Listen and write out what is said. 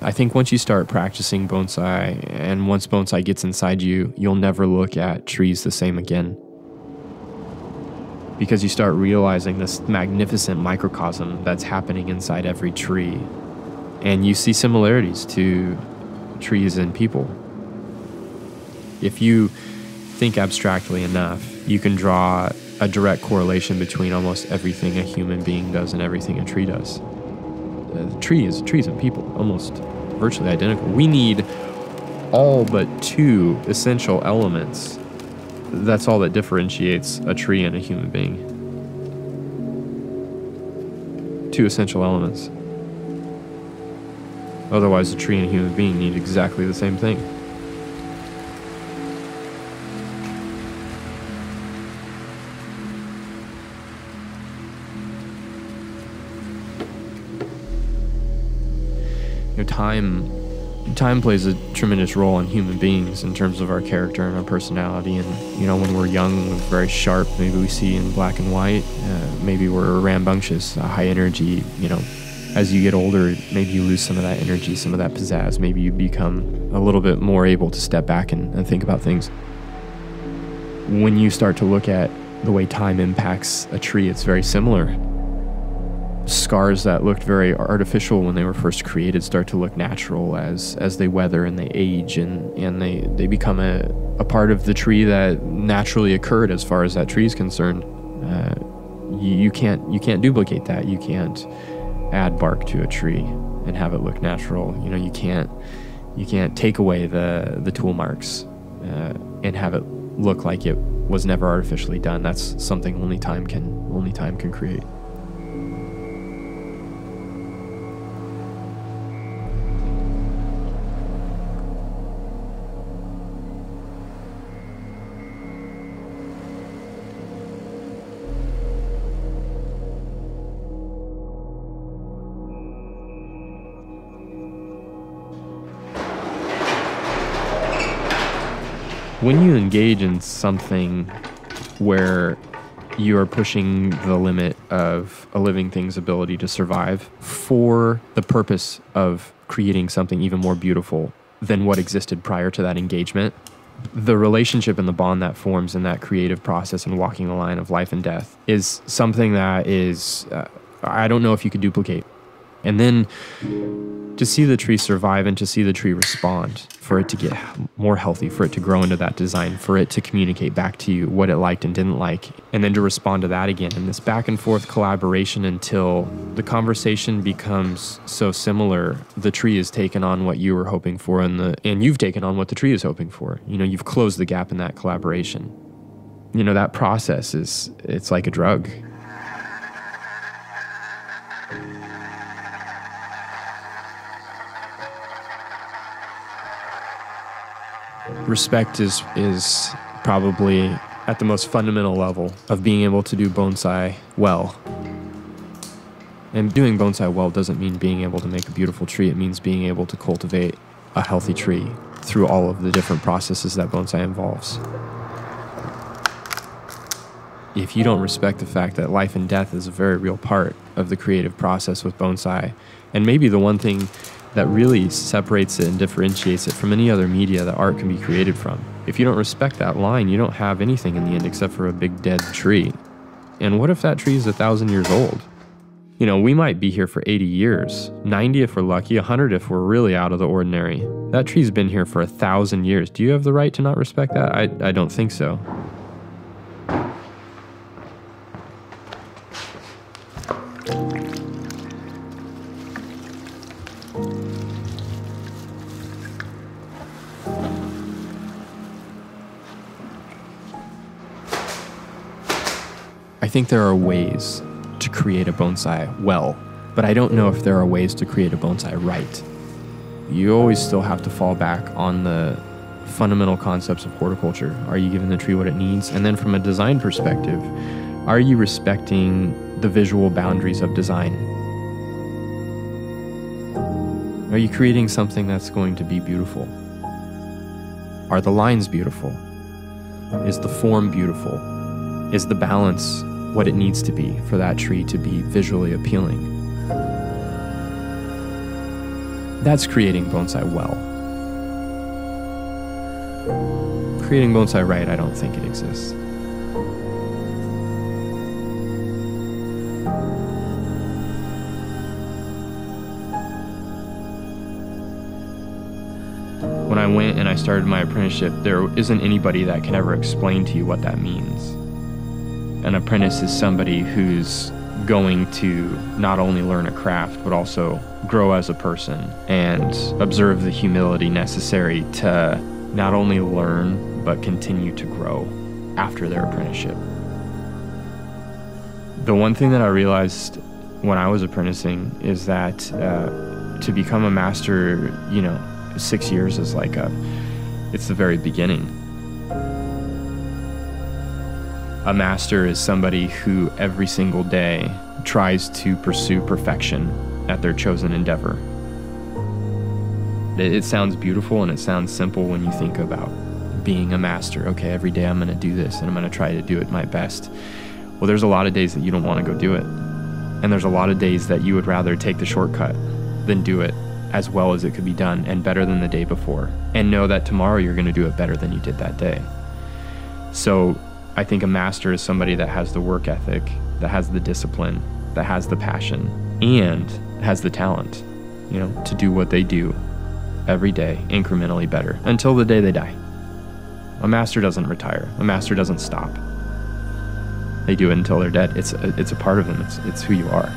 I think once you start practicing bonsai, and once bonsai gets inside you, you'll never look at trees the same again. Because you start realizing this magnificent microcosm that's happening inside every tree. And you see similarities to trees and people. If you think abstractly enough, you can draw a direct correlation between almost everything a human being does and everything a tree does. Trees and people, almost virtually identical. We need all but two essential elements. That's all that differentiates a tree and a human being. Two essential elements. Otherwise, a tree and a human being need exactly the same thing. Time plays a tremendous role in human beings in terms of our character and our personality. And when we're young, we're very sharp. Maybe we see in black and white. Maybe we're rambunctious, high energy. As you get older, maybe you lose some of that energy, some of that pizzazz. Maybe you become a little bit more able to step back and think about things. When you start to look at the way time impacts a tree, it's very similar. Scars that looked very artificial when they were first created start to look natural as they weather and they age, and they become a part of the tree that naturally occurred as far as that tree is concerned. You can't duplicate that. You can't add bark to a tree and have it look natural. You can't take away the tool marks and have it look like it was never artificially done. That's something only time can create. When you engage in something where you are pushing the limit of a living thing's ability to survive for the purpose of creating something even more beautiful than what existed prior to that engagement, the relationship and the bond that forms in that creative process and walking the line of life and death is something that is, I don't know if you could duplicate. And then to see the tree survive and to see the tree respond, for it to get more healthy, for it to grow into that design, for it to communicate back to you what it liked and didn't like, and then to respond to that again. And this back and forth collaboration until the conversation becomes so similar, the tree has taken on what you were hoping for, and you've taken on what the tree is hoping for. You've closed the gap in that collaboration. That process it's like a drug. Respect is probably at the most fundamental level of being able to do bonsai well. And doing bonsai well doesn't mean being able to make a beautiful tree. It means being able to cultivate a healthy tree through all of the different processes that bonsai involves. If you don't respect the fact that life and death is a very real part of the creative process with bonsai, and maybe the one thing that really separates it and differentiates it from any other media that art can be created from. If you don't respect that line, you don't have anything in the end except for a big dead tree. And what if that tree is 1,000 years old? We might be here for 80 years, 90 if we're lucky, 100 if we're really out of the ordinary. That tree's been here for 1,000 years. Do you have the right to not respect that? I don't think so. I think there are ways to create a bonsai well, but I don't know if there are ways to create a bonsai right. You always still have to fall back on the fundamental concepts of horticulture. Are you giving the tree what it needs? And then from a design perspective, are you respecting the visual boundaries of design? Are you creating something that's going to be beautiful? Are the lines beautiful? Is the form beautiful? Is the balance what it needs to be for that tree to be visually appealing? That's creating bonsai well. Creating bonsai right, I don't think it exists. When I went and I started my apprenticeship, there isn't anybody that can ever explain to you what that means. An apprentice is somebody who's going to not only learn a craft, but also grow as a person and observe the humility necessary to not only learn, but continue to grow after their apprenticeship. The one thing that I realized when I was apprenticing is that to become a master, 6 years is it's the very beginning. A master is somebody who every single day tries to pursue perfection at their chosen endeavor. It sounds beautiful and it sounds simple when you think about being a master. Okay, every day I'm going to do this and I'm going to try to do it my best. Well, there's a lot of days that you don't want to go do it. And there's a lot of days that you would rather take the shortcut than do it as well as it could be done and better than the day before. And know that tomorrow you're going to do it better than you did that day. So I think a master is somebody that has the work ethic, that has the discipline, that has the passion, and has the talent, to do what they do every day incrementally better until the day they die. A master doesn't retire. A master doesn't stop. They do it until they're dead. It's a part of them. It's who you are.